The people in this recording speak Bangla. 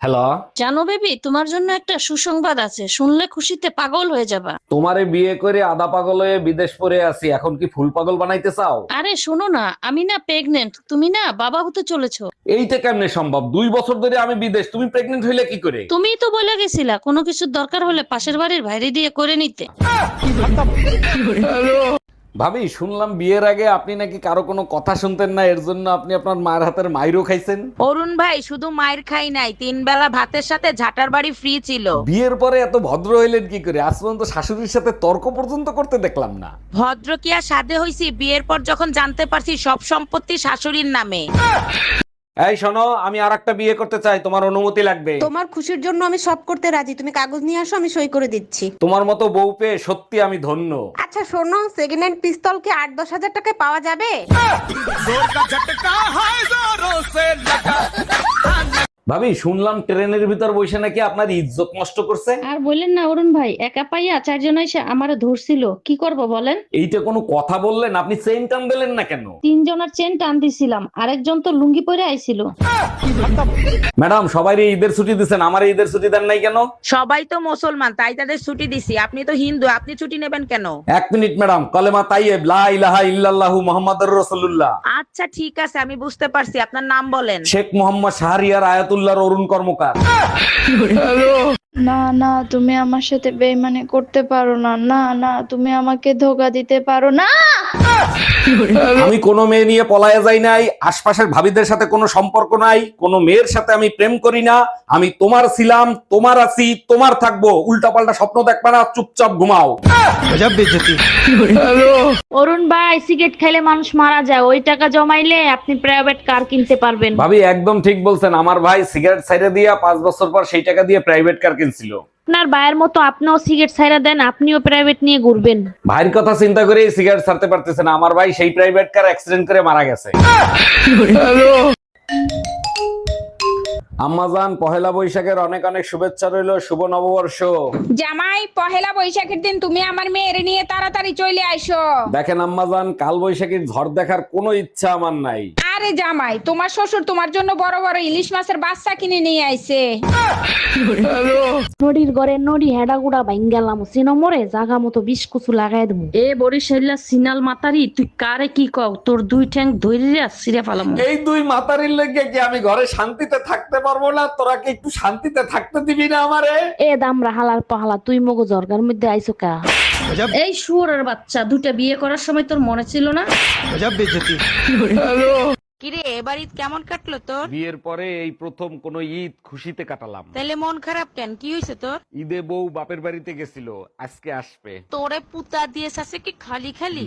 হ্যালো। জানো বেবি, তোমার জন্য একটা সুসংবাদ আছে, শুনলে খুশিতে পাগল হয়ে যাবা। তোমারে বিয়ে করে আধা পাগল হয়ে বিদেশ পড়ে আছি, এখন কি ফুল পাগল বানাইতে চাও? আরে শোনো না, আমি না প্রেগনেন্ট, তুমি না বাবা হতে চলেছো। এইটা কেমনে সম্ভব? 2 বছর ধরে আমি বিদেশ, তুমি প্রেগনেন্ট হইলে কি করে? তুমিই তো বলে গেছিলা কোনো কিছুর দরকার হলে পাশের বাড়ির ভাইরে দিয়ে করে নিতে। ভাবি, শুনলাম বিয়ের আগে আপনি নাকি কারো কোনো কথা শুনতেন না, এর জন্য আপনি আপনার মায়ের হাতের মাইরও খাইছেন। অরুণ ভাই, শুধু মায়ের খাই নাই, 3 বেলা ভাতের সাথে ঝাটার বাড়ি ফ্রি ছিল। বিয়ের পরে এত ভদ্র হইলেন কি করে? আজ পর্যন্ত শাশুড়ির সাথে তর্ক পর্যন্ত করতে দেখলাম না। ভদ্র কি আর সাধে হইছি, বিয়ের পর যখন জানতে পারছি সব সম্পত্তি শাশুড়ির নামে। এই শোনো, আমি আর একটা বিয়ে করতে চাই, তোমার অনুমতি লাগবে। তোমার খুশির জন্য আমি সব করতে রাজি, তুমি কাগজ নিয়ে আসো, আমি সই করে দিচ্ছি। তোমার মতো বউ পেয়ে সত্যি আমি ধন্য। আচ্ছা শোনো, সেকেন্ড হ্যান্ড পিস্তল কি 8-10 হাজার টাকায় পাওয়া যাবে? ভাবি, শুনলাম ট্রেনের ভিতর বসে নাকি আপনার ইজ্জত নষ্ট করছে। আর বললেন না অরুণ ভাই, একা পাইয়া চারজন এসে আমারে ধরছিল, কি করব বলেন। এইটা কোনো কথা বললেন? আপনি চেইন টান দিলেন না কেন? তিনজনের চেন টান দিছিলাম, আরেকজন তো লুঙ্গি পরে আইছিল। ম্যাডাম, সবাই ঈদের ছুটি দিচ্ছেন, আমার ঈদের ছুটি দেন নাই কেন? সবাই তো মুসলমান, তাই তাদের ছুটি দিছি। আপনি তো হিন্দু, আপনি ছুটি নেবেন কেন? 1 মিনিট ম্যাডাম, কলেমা তাইয়েব লা ইলাহা ইল্লাল্লাহু মুহাম্মাদুর রাসূলুল্লাহ। আচ্ছা ঠিক আছে, আমি বুঝতে পারছি, আপনার নাম বলেন। শেখ মোহাম্মদ শাহরিয়ার আয়াতুল্লাহর অরুণ কর্মকার। না না, তুমি আমার সাথে বেইমানি করতে পারো না। না না, তুমি আমাকে ধোকা দিতে পারো না। আমি কোনো মেয়ে নিয়ে পলায়ে যাই নাই, আশপাশের ভাবিদের সাথে কোনো সম্পর্ক নাই, কোনো মেয়ের সাথে আমি প্রেম করি না। আমি তোমার ছিলাম, তোমার আছি, তোমার থাকবো। উল্টাপাল্টা স্বপ্ন দেখবা না, চুপচাপ ঘুমাও। অরুণ ভাই, সিগারেট খাইলে মানুষ মারা যায়, ওই টাকা জমাইলে আপনি প্রাইভেট কার কিনতে পারবেন। ভাবি, একদম ঠিক বলছেন। আমার ভাই সিগারেট ছাইড়া দিয়া 5 বছর পর সেই টাকা দিয়ে প্রাইভেট কার কিনছিল। আপনার ভাইয়ের মতো আপনিও সিগারেট ছাইরা দেন, আপনিও প্রাইভেট নিয়ে ঘুরবেন। ভাইয়ের কথা চিন্তা করে সিগারেট ছাড়তে পারতেছে না। আমার ভাই সেই প্রাইভেট কার অ্যাক্সিডেন্ট করে মারা গেছে। আম্মাজান, পহেলা বৈশাখের অনেক অনেক শুভেচ্ছা রইলো। শুভ নববর্ষ। জামাই, পহেলা বৈশাখের দিন তুমি আমার মেয়ের নিয়ে তাড়াতাড়ি চলে আইসো। দেখেন আম্মাজান, কাল বৈশাখীর ঝড় দেখার কোনো ইচ্ছা আমার নাই। আরে জামাই, তোমার শ্বশুর তোমার জন্য বড় বড় ইলিশ মাছের বাচ্চা কিনে নিয়ে আইছে। নদীর ঘরে নদী হেডা গুড়া ভাঙ্গালাম, সিনো মরে জাগা মতো বিষ কুচু লাগাই দেবো। এ বরিশাল্লা সিনাল মাতারি, তুই কারে কি কও? তোর 2 ঠ্যাং ধইরা ছিঁড়ে ফেলাম। এই দুই মাতারির লেগে কি আমি ঘরে শান্তিতে থাকতে পারবো না? তোরা কি একটু শান্তিতে থাকতে দিবি না আমারে? এ দামরা হালার পাহালা, তুই মগো জর্গার মধ্যে আইসো কা? এই শুয়োরের বাচ্চা, 2টা বিয়ে করার সময় তোর মনে ছিল না? কিরে, এবার ঈদ কেমন কাটলো তোর? বিয়ের পরে এই প্রথম কোনো ঈদ খুশিতে কাটালাম। তাইলে মন খারাপ কেন? কি হয়েছে তোর? ঈদে বউ বাপের বাড়িতে গেছিল, আজকে আসবে। তোরে পুতা দিয়ে আছে কি খালি খালি?